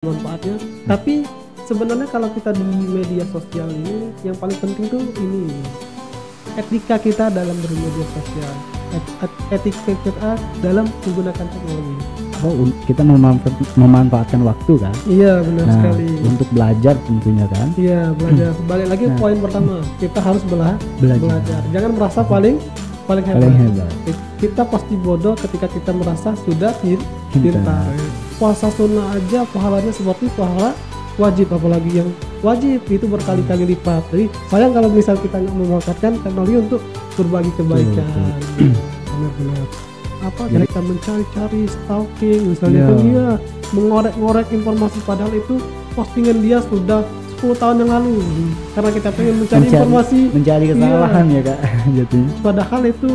manfaatnya. Tapi sebenarnya kalau kita di media sosial ini yang paling penting tuh ini etika kita dalam bermedia sosial, etika kita dalam menggunakan teknologi. Kita memanfaatkan waktu kan? Iya benar sekali. Untuk belajar tentunya kan? Iya belajar. Balik lagi poin pertama, kita harus belajar. Jangan merasa paling hebat. Kita pasti bodoh ketika kita merasa sudah pintar. Puasa sunnah aja pahalanya seperti pahala wajib, apalagi yang wajib itu berkali-kali lipat. Jadi sayang kalau misal kita nggak memanfaatkan teknologi untuk berbagi kebaikan. Benar-benar. Kita mencari-cari stalking misalnya, kan dia mengorek-ngorek informasi padahal itu postingan dia sudah 10 tahun yang lalu karena kita pengen mencari informasi, mencari kesalahan ya kak jatuhnya. Padahal itu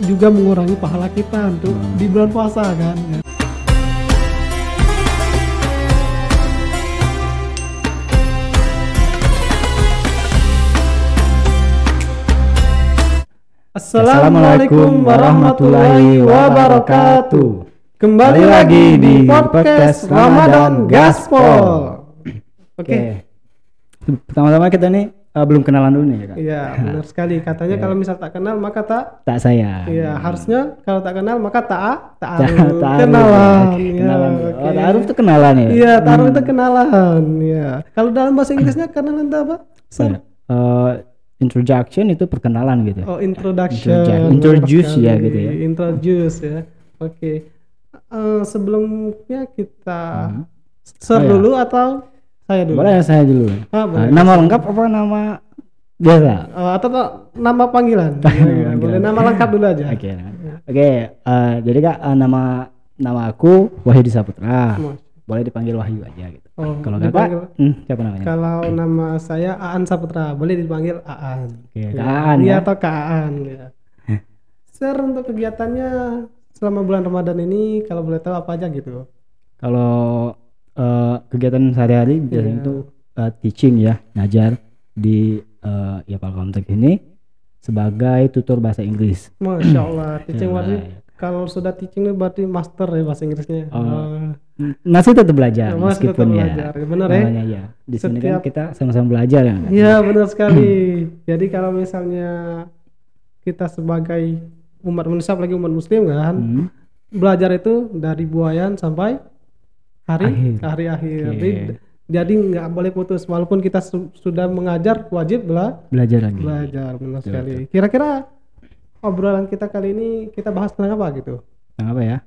juga mengurangi pahala kita untuk di bulan puasa kan. Assalamualaikum warahmatullahi wabarakatuh. Kembali lagi di podcast Ramadan Gaspol. Oke. Pertama-tama kita nih belum kenalan dulu nih ya kak. Iya benar sekali. Katanya kalau misal tak kenal maka tak sayang. Iya harusnya kalau tak kenal maka tak kenalan. Kenalan. Ta'aruf itu kenalan ya. Iya ta'aruf itu kenalan. Iya. Kalau dalam bahasa Inggrisnya kenalan itu apa? Introduction itu perkenalan gitu. Oh introduction. Introduce ya gitu ya. Introduce ya. Oke. Sebelumnya kita dulu atau saya dulu? Boleh saya dulu. Nama lengkap apa nama biasa? Atau nama panggilan? Boleh nama lengkap dulu aja. Oke. Jadi kak nama aku Wahyudi Saputra. Boleh dipanggil Wahyu aja gitu. Kalau kakak siapa namanya? Kalau nama saya Aan Saputra, boleh dipanggil Aan. Aan ya? Atau Kak Aan ya. Sir, untuk kegiatannya selama bulan Ramadan ini kalau boleh tahu apa aja gitu? Kalau kegiatan sehari-hari biasanya itu teaching ya, ngajar di Palkomtek ini sebagai tutor bahasa Inggris. Masya Allah, teaching wajib. Kalau sudah teaching berarti master ya bahasa Inggrisnya. Masih tetap belajar meskipun ya. Benar ya. Di sini kan kita sama-sama belajar ya. Iya benar sekali. Jadi kalau misalnya kita sebagai umat manusia apalagi umat muslim kan, belajar itu dari buayan sampai hari akhir. Jadi nggak boleh putus walaupun kita sudah mengajar, wajib belajar lagi. Benar sekali. Kira-kira obrolan kita kali ini kita bahas tentang apa gitu? Tentang apa ya?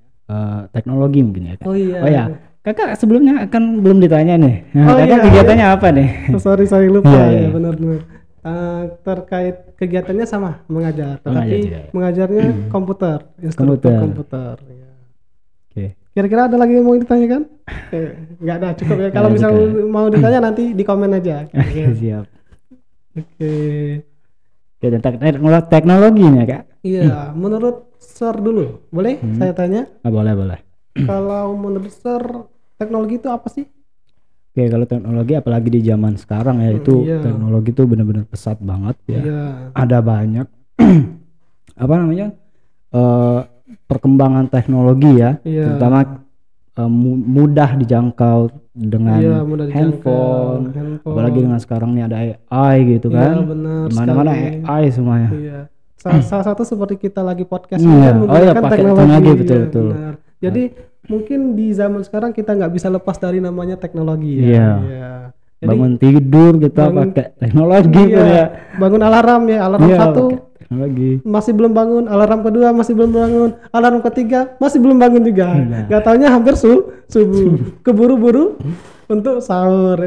Teknologi mungkin ya. Oh iya. Kakak sebelumnya kan belum ditanya nih. Kakak kegiatannya apa nih? Sorry lupa ya benar-benar. Terkait kegiatannya sama mengajar, tapi mengajarnya komputer, instruktur komputer. Ya. Oke. Kira-kira ada lagi yang mau ditanyakan? Nggak ada, cukup ya. Kalau misal mau ditanya nanti di komen aja. Siap. Oke. Dan teknologinya kak? Iya, menurut Sir dulu, boleh saya tanya? Boleh. Kalau menurut Sir, teknologi itu apa sih? Oke, kalau teknologi apalagi di zaman sekarang ya itu teknologi itu benar-benar pesat banget ya. Ada banyak perkembangan teknologi ya, terutama mudah dijangkau dengan handphone. Apalagi dengan sekarang nih ada AI gitu kan. Mana-mana AI semuanya. Iya. Salah satu seperti kita lagi podcast kan menggunakan teknologi. Betul. Jadi mungkin di zaman sekarang kita nggak bisa lepas dari namanya teknologi ya. Jadi, bangun tidur kita pakai teknologi ya. Bangun alarm satu teknologi. Masih belum bangun, alarm kedua masih belum bangun, alarm ketiga masih belum bangun juga. Nggak taunya hampir subuh. Keburu-buru untuk sahur.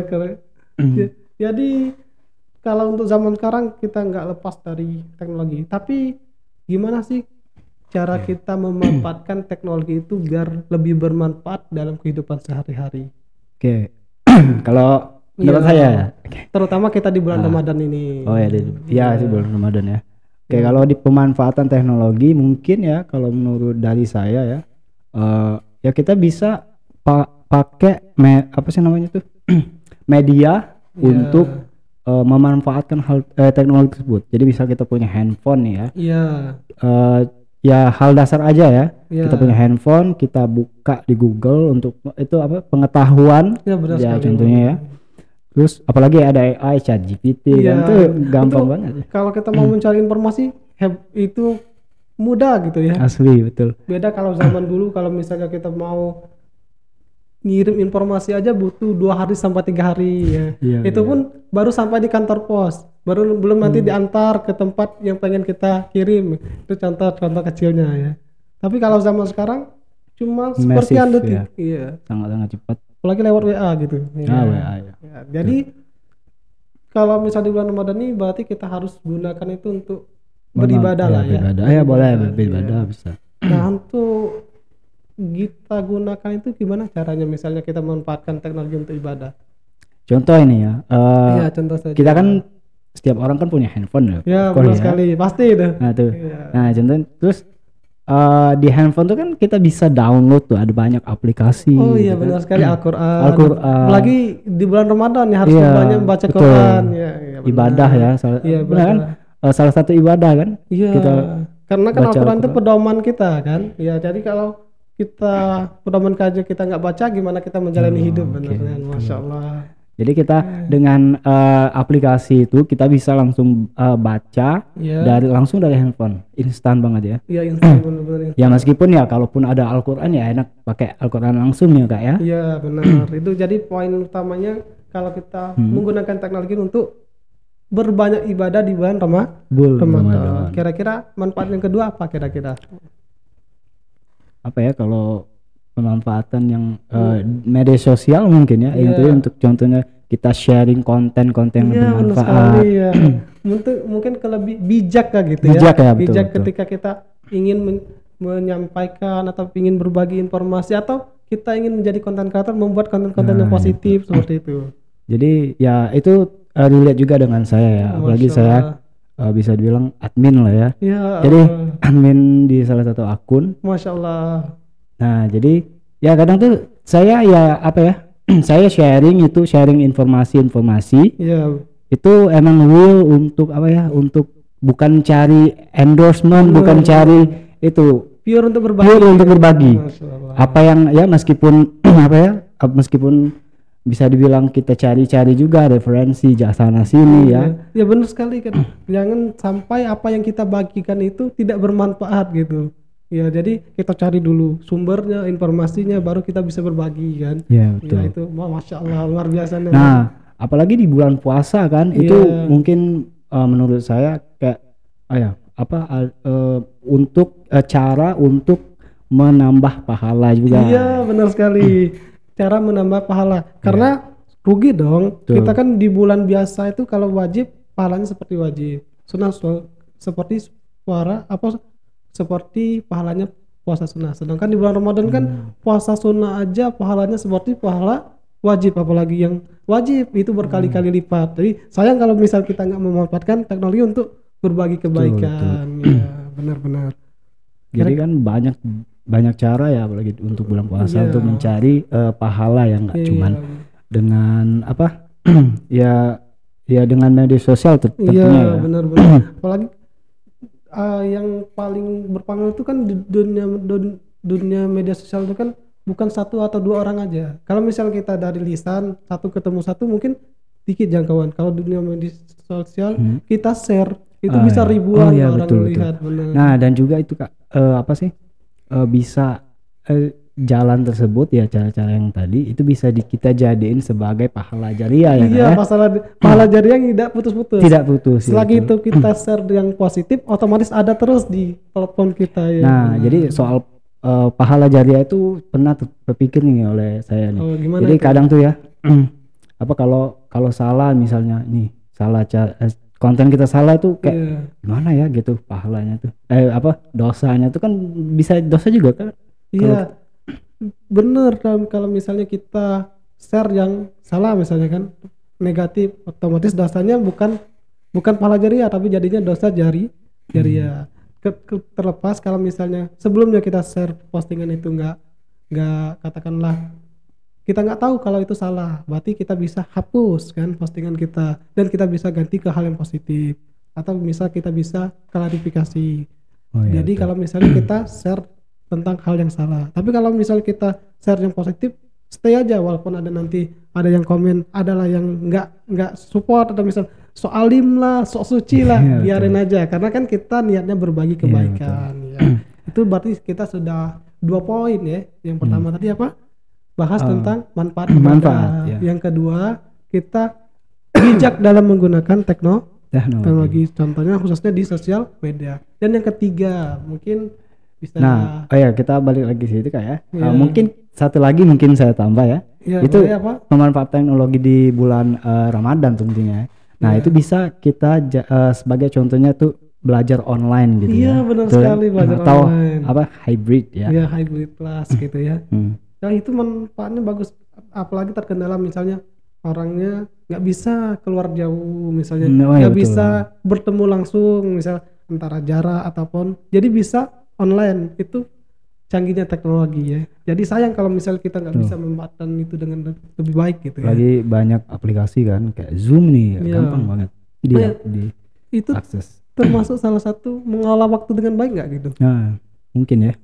Jadi kalau untuk zaman sekarang kita nggak lepas dari teknologi. Tapi gimana sih cara kita memanfaatkan teknologi itu biar lebih bermanfaat dalam kehidupan sehari-hari? Oke. Kalau menurut saya, terutama kita di bulan Ramadan ini. Di bulan Ramadan ya. Oke, kalau di pemanfaatan teknologi mungkin ya kalau menurut dari saya ya kita bisa pakai media untuk memanfaatkan teknologi tersebut. Jadi bisa kita punya handphone nih ya. ya hal dasar aja ya. Kita punya handphone, kita buka di Google untuk itu apa pengetahuan ya contohnya ya. Terus apalagi ada AI, ChatGPT kan itu gampang banget. Kalau kita mau mencari informasi itu mudah gitu ya. Asli betul. Beda kalau zaman dulu kalau misalnya kita mau ngirim informasi aja butuh 2 hari sampai 3 hari ya. Itu pun baru sampai di kantor pos, belum nanti diantar ke tempat yang pengen kita kirim. Itu contoh kecilnya ya. Tapi kalau zaman sekarang cuma sepertian detik. Iya. Sangat cepat. Apalagi lewat WA gitu. WA ya. Jadi kalau misalnya di bulan Ramadan ini berarti kita harus gunakan itu untuk beribadah lah ya. Ya boleh beribadah bisa. Nah untuk kita gunakan itu gimana caranya, misalnya kita memanfaatkan teknologi untuk ibadah? Contoh ini ya, contoh saja. Kita kan setiap orang kan punya handphone ya. Benar sekali, pasti itu. Nah tuh, nah contoh terus di handphone tuh kan kita bisa download tuh ada banyak aplikasi. Oh iya benar sekali, Al-Quran. Apalagi di bulan Ramadan ya harus banyak membaca Quran. Ibadah ya, benar kan? Salah satu ibadah kan? Iya. Karena kan Al-Quran itu pedoman kita kan. Ya jadi kalau kita pedoman aja kita nggak baca, gimana kita menjalani hidup, benar kan? Masya Allah. Jadi kita dengan aplikasi itu kita bisa langsung baca langsung dari handphone, instan banget ya. Iya instan benar-benar. Ya meskipun ya kalaupun ada Al-Quran ya enak pakai Al-Quran langsung ya kak ya. Iya benar. Itu jadi poin utamanya kalau kita menggunakan teknologi untuk berbanyak ibadah di bulan Ramadan. Kira-kira manfaat yang kedua apa kira-kira? Apa ya kalau pemanfaatan yang media sosial mungkin ya itu untuk contohnya kita sharing konten yang bermanfaat. Iya. mungkin lebih bijak lah gitu bijak ya. Betul. Ketika kita ingin menyampaikan atau ingin berbagi informasi atau kita ingin menjadi konten kreator, membuat konten-konten yang positif seperti itu. Jadi ya itu relate juga dengan saya ya. Apalagi saya bisa dibilang admin lah ya. Jadi admin di salah satu akun. Masya Allah. Nah jadi ya kadang tuh saya ya apa ya saya sharing informasi itu emang real untuk apa ya, untuk bukan cari endorsement, bukan cari itu pure untuk berbagi. Apa yang ya meskipun apa ya meskipun bisa dibilang kita cari-cari juga referensi sana sini ya. Ya benar sekali kan. Jangan sampai apa yang kita bagikan itu tidak bermanfaat gitu. Ya jadi kita cari dulu sumbernya, informasinya, baru kita bisa berbagi kan. Ya betul. Ya itu Masya Allah luar biasa. Nah apalagi di bulan puasa kan itu mungkin menurut saya kayak untuk cara untuk menambah pahala juga. Iya benar sekali. Cara menambah pahala karena rugi dong. Kita kan di bulan biasa itu kalau wajib pahalanya seperti wajib, sunnah seperti seperti pahalanya puasa sunnah. Sedangkan di bulan Ramadan kan puasa sunnah aja pahalanya seperti pahala wajib, apalagi yang wajib itu berkali-kali lipat. Jadi sayang kalau misal kita nggak memanfaatkan teknologi untuk berbagi kebaikan. Ya benar-benar. Jadi kan banyak cara ya apalagi untuk bulan puasa untuk mencari pahala yang nggak cuman dengan apa ya dengan media sosial tentunya ya. Benar-benar. Apalagi yang paling berpengaruh itu kan di dunia media sosial itu kan bukan 1 atau 2 orang aja. Kalau misal kita dari lisan satu ketemu satu mungkin dikit jangkauan. Kalau dunia media sosial kita share itu bisa ribuan orang melihat. Nah dan juga itu kak bisa jalan tersebut ya cara-cara yang tadi itu bisa kita jadiin sebagai pahala jariah ya. Iya, pahala jariah yang tidak putus-putus. Tidak putus. Selagi itu kita share yang positif, otomatis ada terus di platform kita ya. Nah, jadi soal pahala jariah itu pernah terpikir nih oleh saya nih. Jadi itu? Kadang tuh ya kalau salah misalnya nih salah konten kita salah tuh kayak gimana ya gitu pahalanya tuh dosanya tuh kan bisa dosa juga kan. Iya bener kan, kalau misalnya kita share yang salah misalnya kan negatif, otomatis dosanya bukan pahala jariah tapi jadinya dosa jariah. Terlepas kalau misalnya sebelumnya kita share postingan itu nggak katakanlah kita nggak tahu kalau itu salah, berarti kita bisa hapus kan postingan kita dan kita bisa ganti ke hal yang positif, atau misal kita bisa klarifikasi. Jadi kalau misalnya kita share tentang hal yang salah, tapi kalau misalnya kita share yang positif, stay aja walaupun ada nanti ada yang komen, adalah yang nggak support atau misal soalim lah, sok suci lah, biarin aja karena kan kita niatnya berbagi kebaikan Itu berarti kita sudah 2 poin ya. Yang pertama tadi apa? Bahas tentang manfaat. Yang kedua, kita bijak dalam menggunakan teknologi, contohnya khususnya di sosial media. Dan yang ketiga mungkin bisa kita balik lagi situ kayak mungkin satu lagi mungkin saya tambah itu pemanfaatan teknologi di bulan Ramadan tentunya. Nah itu bisa kita sebagai contohnya tuh belajar online gitu benar sekali, belajar atau online. Hybrid hybrid class gitu ya. Nah itu manfaatnya bagus, apalagi terkendala misalnya orangnya nggak bisa keluar jauh misalnya, nggak bisa bertemu langsung misal antara jarak ataupun, jadi bisa online. Itu canggihnya teknologi ya. Jadi sayang kalau misal kita nggak bisa memanfaatkan itu dengan lebih baik gitu lagi banyak aplikasi kan kayak Zoom nih gampang banget itu akses. Termasuk salah satu mengolah waktu dengan baik nggak gitu? Nah mungkin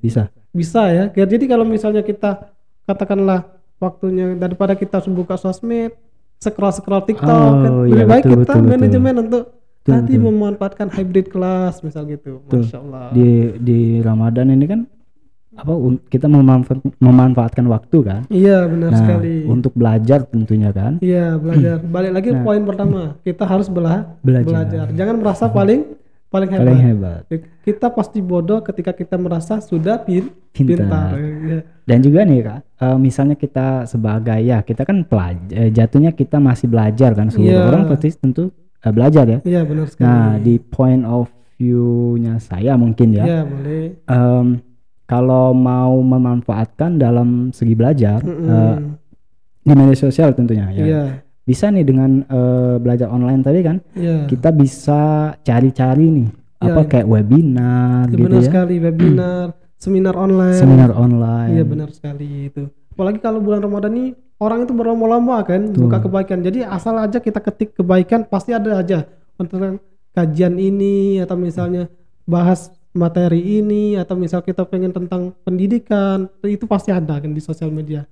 bisa ya. Jadi kalau misalnya kita katakanlah waktunya daripada kita buka sosmed, scroll TikTok, lebih baik kita manajemen untuk tadi memanfaatkan hybrid class misal gitu. Masya Allah. Di Ramadan ini kan kita memanfaatkan waktu kan? Iya benar sekali. Untuk belajar tentunya kan? Iya belajar. Balik lagi poin pertama, kita harus belajar. Jangan merasa paling hebat. Kita pasti bodoh ketika kita merasa sudah pintar. Dan juga nih Kak, misalnya kita sebagai kita kan jatuhnya kita masih belajar kan, semua orang pasti tentu belajar ya. Iya benar sekali. Nah di point of view-nya saya mungkin Iya boleh. Kalau mau memanfaatkan dalam segi belajar di media sosial tentunya bisa nih dengan belajar online tadi kan, kita bisa cari-cari nih kayak webinar gitu benar sekali, webinar, seminar online. Iya benar sekali itu. Apalagi kalau bulan Ramadan ini orang itu berlomba-lomba kan buka kebaikan. Jadi asal aja kita ketik kebaikan pasti ada aja untuk kajian ini, atau misalnya bahas materi ini, atau misal kita pengen tentang pendidikan, itu pasti ada kan di sosial media.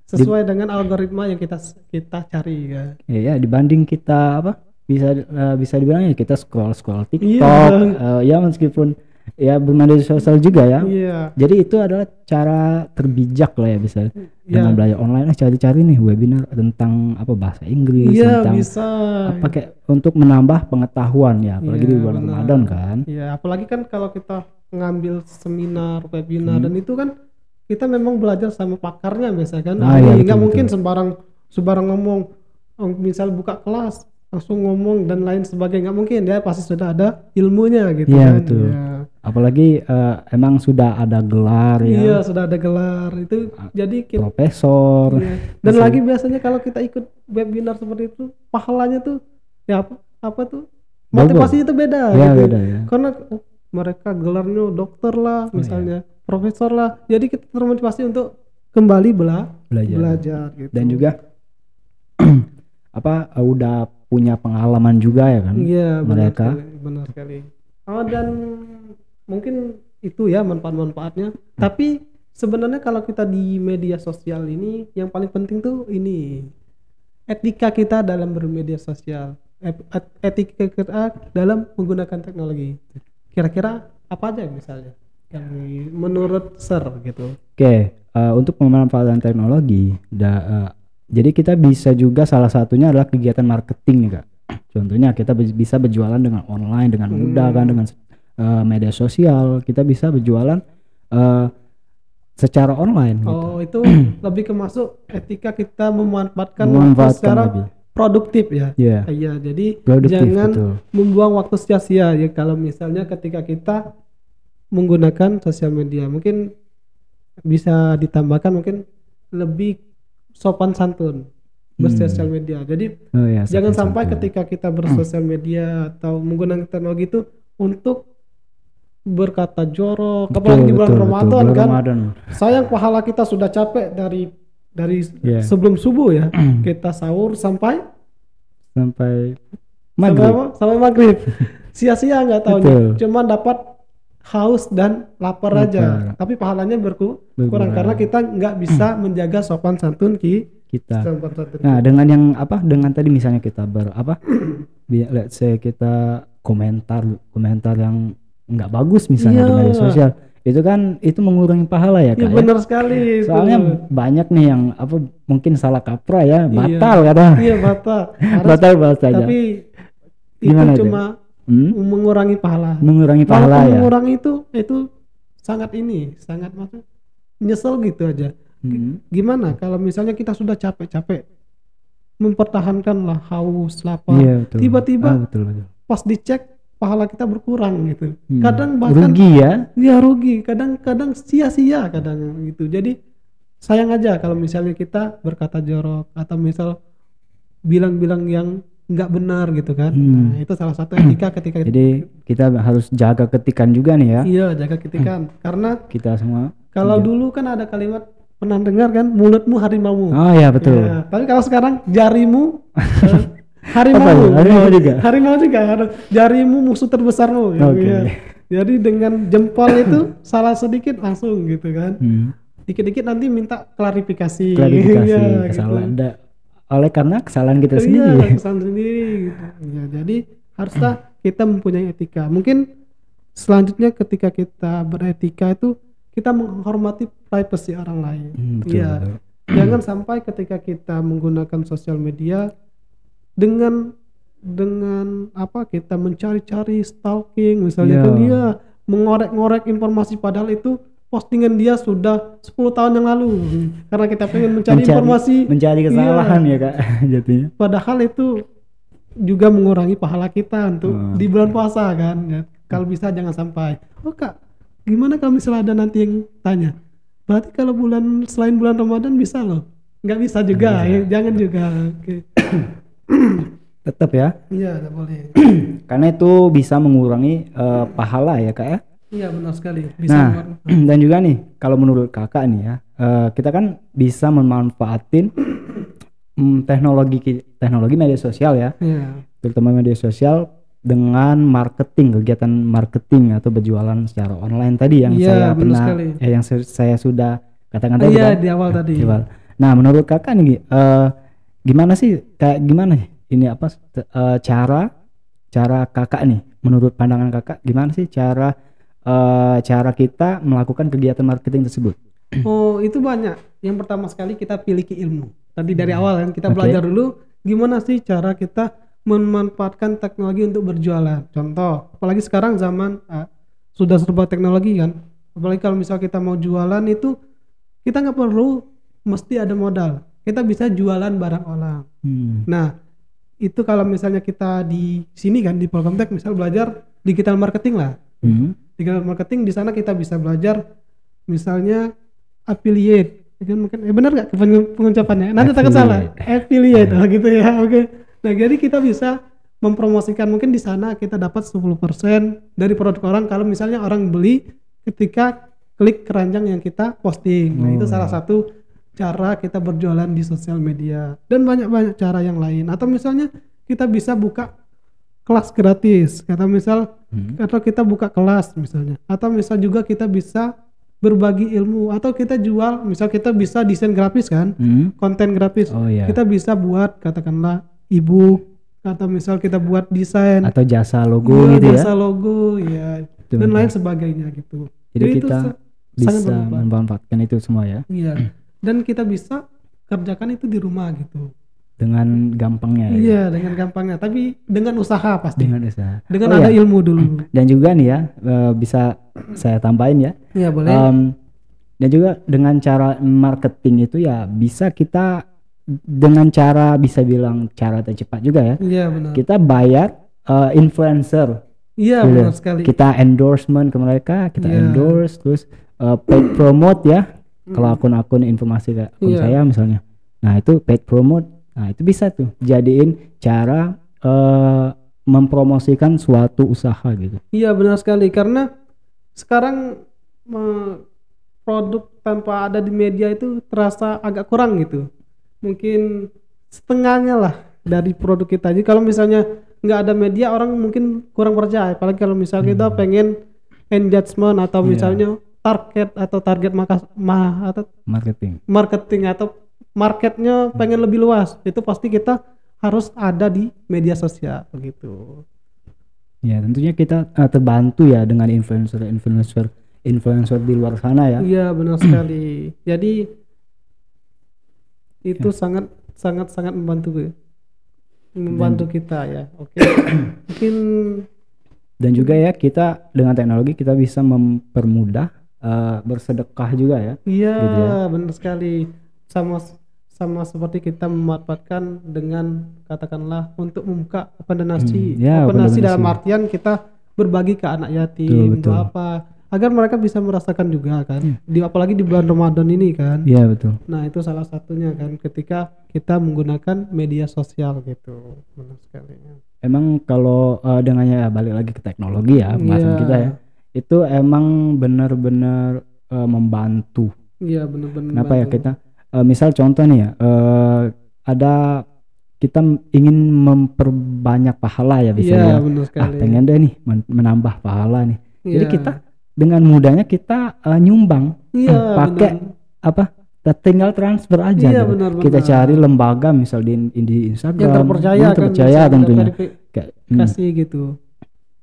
Sesuai dengan algoritma yang kita cari ya. Iya, dibanding kita bisa dibilang kita scroll TikTok meskipun bermedia sosial juga ya. Jadi itu adalah cara terbijak lah ya, bisa dengan belajar online cari-cari nih webinar tentang bahasa Inggris, tentang kayak untuk menambah pengetahuan apalagi di bulan Ramadan kan. Apalagi kan kalau kita ngambil seminar, webinar dan itu kan kita memang belajar sama pakarnya misalkan. Nggak mungkin sembarang ngomong, misal buka kelas langsung ngomong dan lain sebagainya, nggak mungkin. Dia pasti sudah ada ilmunya gitu kan. Betul. Apalagi emang sudah ada gelar sudah ada gelar itu, jadi kita, profesor dan lagi biasanya kalau kita ikut webinar seperti itu pahalanya tuh motivasinya tuh beda gitu. Karena mereka gelarnya dokter lah misalnya, profesor lah, jadi kita termotivasi untuk kembali belajar gitu. Dan juga udah punya pengalaman juga ya kan. Mereka benar sekali. Dan mungkin itu manfaat-manfaatnya. Tapi sebenarnya kalau kita di media sosial ini yang paling penting tuh ini etika kita dalam bermedia sosial, etika kita dalam menggunakan teknologi. Kira-kira apa aja misalnya yang menurut Sir gitu? Untuk pemanfaatan teknologi, jadi kita bisa juga, salah satunya adalah kegiatan marketing nih Kak. Contohnya kita bisa berjualan dengan online dengan mudah kan, dengan media sosial kita bisa berjualan secara online. Itu lebih ke masuk etika kita memanfaatkan secara produktif ya. Jadi jangan membuang waktu sia-sia ya. Kalau misalnya ketika kita menggunakan sosial media, mungkin bisa ditambahkan mungkin lebih sopan santun bersosial media. Jadi jangan sampai ketika kita bersosial media atau menggunakan teknologi itu untuk berkata jorok, apalagi di bulan Ramadan kan. Sayang pahala kita sudah capek dari sebelum subuh kita sahur sampai maghrib. Sampai maghrib. Sia-sia nggak tahu, cuman dapat haus dan lapar aja, tapi pahalanya berkurang karena kita nggak bisa menjaga sopan santun kita. Nah, dengan yang dengan tadi misalnya kita let's say kita komentar yang nggak bagus misalnya di media sosial, itu kan itu mengurangi pahala ya Kak. Benar sekali. Soalnya banyak nih yang mungkin salah kaprah ya, batal kadang. Iya batal. batal aja. Tapi gimana itu cuma mengurangi pahala. Mengurangi itu sangat maksud nyesel gitu aja. Gimana kalau misalnya kita sudah capek-capek mempertahankanlah haus, lapar, tiba-tiba pas dicek pahala kita berkurang gitu. Kadang bahkan rugi ya? Iya rugi. Kadang sia-sia kadang gitu. Jadi sayang aja kalau misalnya kita berkata jorok atau misal bilang-bilang yang nggak benar gitu kan. Nah, itu salah satu etika ketika. Jadi kita harus jaga ketikan juga nih ya. Iya, jaga ketikan. Karena kita semua. Kalau dulu kan ada kalimat, pernah dengar kan, mulutmu harimaumu. Oh iya betul. Ya, tapi kalau sekarang jarimu harimau. Harimau juga. Jarimu musuh terbesarmu. Ya. Jadi dengan jempol itu salah sedikit langsung gitu kan. Dikit-dikit nanti minta klarifikasi. Ya, kesalahan gitu. Oleh karena kesalahan kita sendiri. Iya, kesalahan sendiri gitu. Ya, jadi haruslah kita mempunyai etika. Mungkin selanjutnya ketika kita beretika itu kita menghormati privasi orang lain. Iya. Jangan sampai ketika kita menggunakan sosial media dengan kita mencari-cari stalking misalnya kan dia mengorek-ngorek informasi padahal itu postingan dia sudah 10 tahun yang lalu karena kita pengen mencari kesalahan ya Kak jadinya. Padahal itu juga mengurangi pahala kita untuk di bulan puasa kan ya. Kalau bisa jangan sampai. Kak, gimana kalau misalnya ada nanti yang tanya, berarti kalau selain bulan Ramadan bisa loh? Nggak bisa juga, jangan juga. Tetap ya? Iya, nggak boleh. Karena itu bisa mengurangi pahala ya Kak ya? Iya benar sekali. Dan juga nih kalau menurut Kakak nih ya, kita kan bisa memanfaatin teknologi media sosial ya, terutama media sosial dengan kegiatan marketing atau berjualan secara online tadi yang saya sudah katakan tadi di awal tadi. Nah menurut Kakak nih gimana sih ini cara Kakak nih, menurut pandangan Kakak gimana sih cara kita melakukan kegiatan marketing tersebut? Oh itu banyak. Yang pertama sekali kita piliki ilmu. Tadi dari awal kan kita belajar dulu gimana sih cara kita memanfaatkan teknologi untuk berjualan. Contoh, apalagi sekarang zaman sudah serba teknologi kan. Apalagi kalau misal kita mau jualan itu kita nggak perlu mesti ada modal. Kita bisa jualan barang orang. Nah itu kalau misalnya kita di sini kan di Polkomtek misal belajar digital marketing lah. Digital marketing di sana kita bisa belajar misalnya affiliate. Mungkin benar nggak pengucapannya? Nanti takut salah. Affiliate gitu ya. Oke. Nah, jadi kita bisa mempromosikan, mungkin di sana kita dapat 10% dari produk orang kalau misalnya orang beli ketika klik keranjang yang kita posting. Nah, itu salah satu cara kita berjualan di sosial media. Dan banyak-banyak cara yang lain. Atau misalnya kita bisa buka kelas gratis. Atau kita buka kelas misalnya. Atau misal juga kita bisa berbagi ilmu, atau kita jual, misal kita bisa desain grafis kan, konten grafis. Kita bisa buat katakanlah e-book, atau misal kita buat desain atau jasa logo gitu ya. Jasa logo ya. Dan lain sebagainya gitu. Jadi kita bisa memanfaatkan itu semua ya. Iya. Dan kita bisa kerjakan itu di rumah gitu. Dengan gampangnya. Iya, dengan gampangnya, tapi dengan usaha pasti. Dengan ada ya. ilmu dulu. Dan juga nih ya, bisa saya tambahin ya. Iya, boleh. Dan juga dengan cara marketing itu ya bisa kita dengan cara bisa bilang cara tercepat juga ya. Iya, benar. Kita bayar influencer. Iya, benar sekali. Kita endorsement ke mereka, kita endorse terus paid promote ya. Kalau akun-akun informasi kayak akun saya misalnya. Nah, itu paid promote. Nah itu bisa tuh jadiin cara mempromosikan suatu usaha gitu. Iya benar sekali, karena sekarang produk tanpa ada di media itu terasa agak kurang gitu. Mungkin setengahnya lah dari produk kita. Jadi kalau misalnya nggak ada media, orang mungkin kurang percaya. Apalagi kalau misalnya kita pengen engagement atau misalnya target atau marketing atau marketnya pengen lebih luas, itu pasti kita harus ada di media sosial begitu. Ya, tentunya kita terbantu ya dengan influencer di luar sana ya. Iya, benar sekali. Jadi itu sangat membantu kita ya. Oke. Mungkin dan juga ya kita dengan teknologi kita bisa mempermudah bersedekah juga ya. Iya, gitu ya. Benar sekali. Sama seperti kita memanfaatkan dengan katakanlah untuk membuka open donasi. Open donasi dalam artian kita berbagi ke anak yatim untuk apa? Agar mereka bisa merasakan juga kan. Apalagi di bulan Ramadan ini kan. Iya, betul. Nah, itu salah satunya kan ketika kita menggunakan media sosial gitu. Benar sekali. Emang kalau dengannya balik lagi ke teknologi ya, pembahasan kita ya. Itu emang benar-benar membantu. Iya, benar-benar. Kenapa ya kita misal contoh nih ya, ada kita ingin memperbanyak pahala ya bisa ya. Benar sekali. Pengen deh nih menambah pahala nih. Jadi kita dengan mudahnya kita nyumbang pakai apa? Tinggal transfer aja. Benar, kita cari lembaga misal di Instagram yang terpercaya tentunya kasih gitu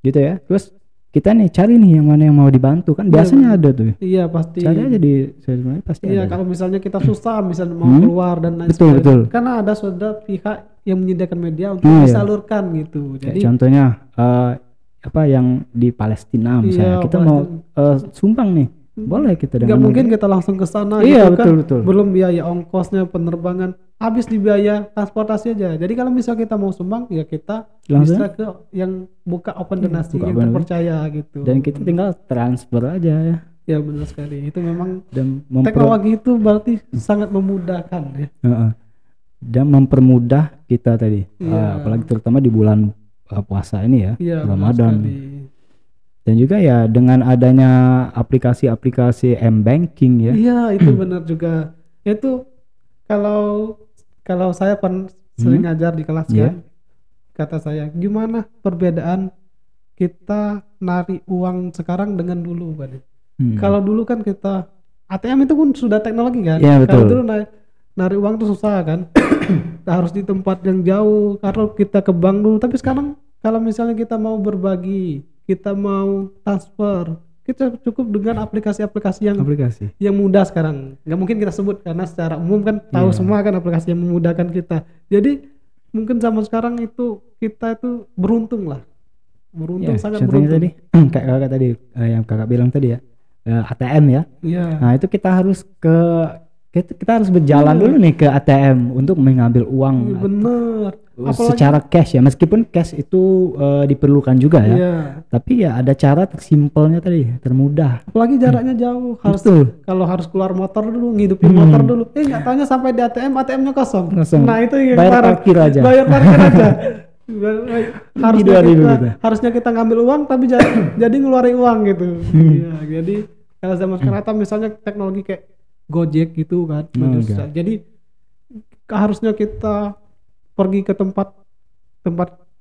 ya. Terus kita nih cari nih yang mana yang mau dibantu kan biasanya ada tuh. Iya, pasti. Cari aja sebenarnya pasti ada. Iya, kalau misalnya kita susah misalnya mau keluar dan lain sebagainya. Betul. Karena ada sudah pihak yang menyediakan media untuk disalurkan gitu. Jadi contohnya apa yang di Palestina misalnya kita mau sumbang nih, boleh kita dengan nggak mungkin kita langsung ke sana betul. Belum biaya ongkosnya penerbangan, habis di biaya transportasi aja. Jadi kalau misal kita mau sumbang ya kita langsung bisa ke yang buka open donasi yang terpercaya gitu. Dan kita tinggal transfer aja ya. Ya, benar sekali. Itu memang teknologi itu berarti sangat memudahkan ya. Dan mempermudah kita tadi, apalagi terutama di bulan puasa ini ya, Ramadan. Dan juga ya dengan adanya aplikasi-aplikasi m-banking ya. Iya, itu benar juga. Itu kalau saya sering ngajar di kelas kan, kata saya, gimana perbedaan kita narik uang sekarang dengan dulu, Pak? Kalau dulu kan kita ATM itu pun sudah teknologi kan. Kalau dulu narik uang itu susah kan. Harus di tempat yang jauh, karena kita ke bank dulu. Tapi sekarang kalau misalnya kita mau berbagi, kita mau transfer, kita cukup dengan aplikasi-aplikasi yang mudah sekarang. Nggak mungkin kita sebut karena secara umum kan tahu semua kan aplikasi yang memudahkan kita. Jadi mungkin zaman sekarang itu kita itu beruntung lah. Sangat beruntung. Tadi kayak kakak tadi yang kakak bilang tadi ya, ATM ya. Nah, itu kita harus berjalan dulu nih ke ATM untuk mengambil uang. Bener. Secara cash ya, meskipun cash itu diperlukan juga ya. Tapi ya ada cara tersimpelnya tadi, termudah. Apalagi jaraknya jauh, kalau harus keluar motor dulu, ngidupin motor dulu. Nggak taunya sampai di ATM-nya kosong. Nah, itu yang bayar parkir aja. Harusnya kita ngambil uang tapi jadi ngeluarin uang gitu. Jadi kalau zaman sekarang atau misalnya teknologi kayak Gojek gitu kan. Jadi harusnya kita pergi ke tempat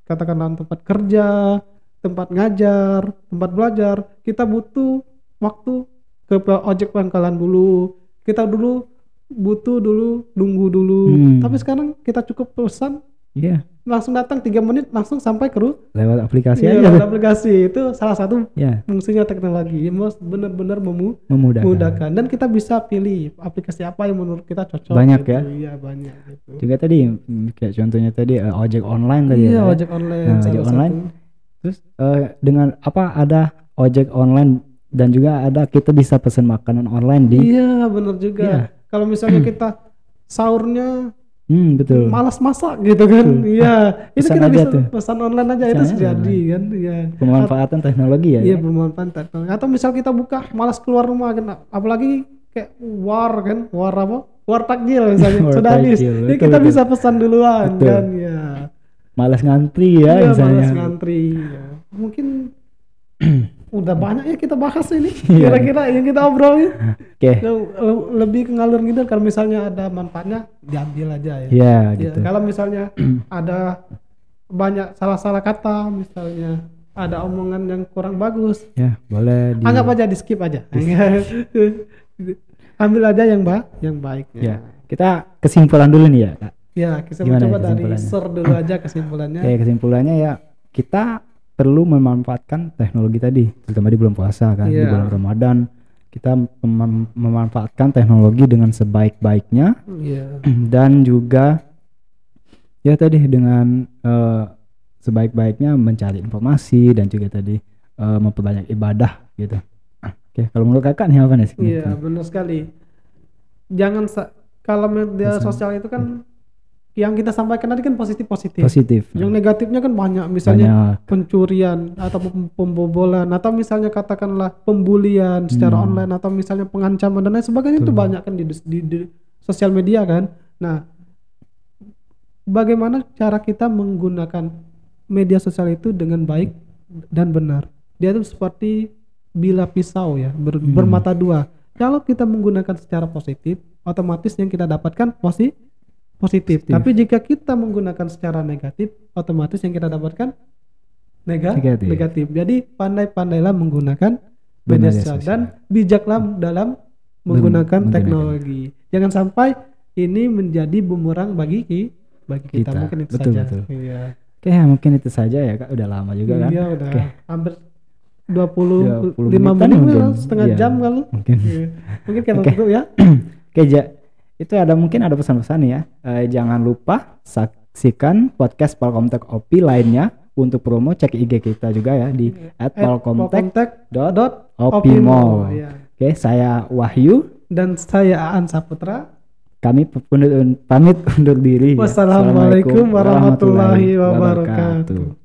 katakanlah tempat kerja, tempat ngajar, tempat belajar, kita butuh waktu ke ojek pangkalan dulu. Kita butuh nunggu dulu. Tapi sekarang kita cukup pesan. Langsung datang 3 menit langsung sampai ke lewat aplikasi aja. Lewat aplikasi itu salah satu fungsinya teknologi. Benar-benar memudahkan. Dan kita bisa pilih aplikasi apa yang menurut kita cocok. Banyak gitu. ya. Iya, banyak gitu. Juga tadi kayak contohnya tadi ojek online tadi ya. Ojek online. Nah, ojek online. Terus dengan ada ojek online dan juga ada kita bisa pesan makanan online di. Iya, benar juga. Kalau misalnya kita sahurnya betul. Malas masak gitu kan. Itu kita bisa pesan online aja itu jadi kan. Pemanfaatan teknologi ya. Iya, pemanfaatan teknologi. Atau misal kita buka malas keluar rumah kan, apalagi kayak war takjil misalnya sudah habis. Jadi kita bisa pesan duluan kan ya. Malas ngantri ya misalnya. Malas ngantri ya. Mungkin udah banyak ya kita bahas ini. Kira-kira yang kita obrolin. Lebih ke ngalur gitu. Kalau misalnya ada manfaatnya diambil aja ya. Gitu. Kalau misalnya ada banyak salah-salah kata misalnya ada omongan yang kurang bagus, ya boleh anggap aja, di skip aja. Ambil aja yang baik. Ya, kita kesimpulan dulu nih ya, Kak. Ya, kita coba dari share dulu aja kesimpulannya. Oke, kesimpulannya ya, kita perlu memanfaatkan teknologi tadi, terutama di bulan puasa kan, di bulan Ramadan. Kita memanfaatkan teknologi dengan sebaik-baiknya, dan juga ya tadi dengan sebaik-baiknya mencari informasi dan juga tadi memperbanyak ibadah gitu. Oke, kalau menurut kakak nih apa nih? Iya, benar sekali. Jangan kalau media sosial itu kan yang kita sampaikan tadi kan positif. Yang negatifnya kan banyak, misalnya pencurian atau pembobolan, atau misalnya katakanlah pembulian secara online, atau misalnya pengancaman dan lain sebagainya. Itu banyak kan di sosial media kan. Nah, bagaimana cara kita menggunakan media sosial itu dengan baik dan benar? Dia itu seperti bilah pisau ya, bermata dua. Kalau kita menggunakan secara positif, otomatis yang kita dapatkan positif. Tapi jika kita menggunakan secara negatif, otomatis yang kita dapatkan negatif. Jadi pandai-pandailah menggunakan media sosial dan bijaklah dalam menggunakan teknologi. Jangan sampai ini menjadi bumerang bagi kita. Mungkin itu saja. Iya. Oke, mungkin itu saja ya Kak. Udah lama juga kan? Iya, udah hampir 25 menit, setengah jam kali. Mungkin kita tutup ya. Oke, itu mungkin ada pesan-pesan ya. Jangan lupa saksikan podcast Palkomtek OP lainnya. Untuk promo cek IG kita juga ya di @palkomtek.opmall. Oke, saya Wahyu dan saya Aan Saputra. Kami pamit undur diri. Wassalamualaikum warahmatullahi wabarakatuh.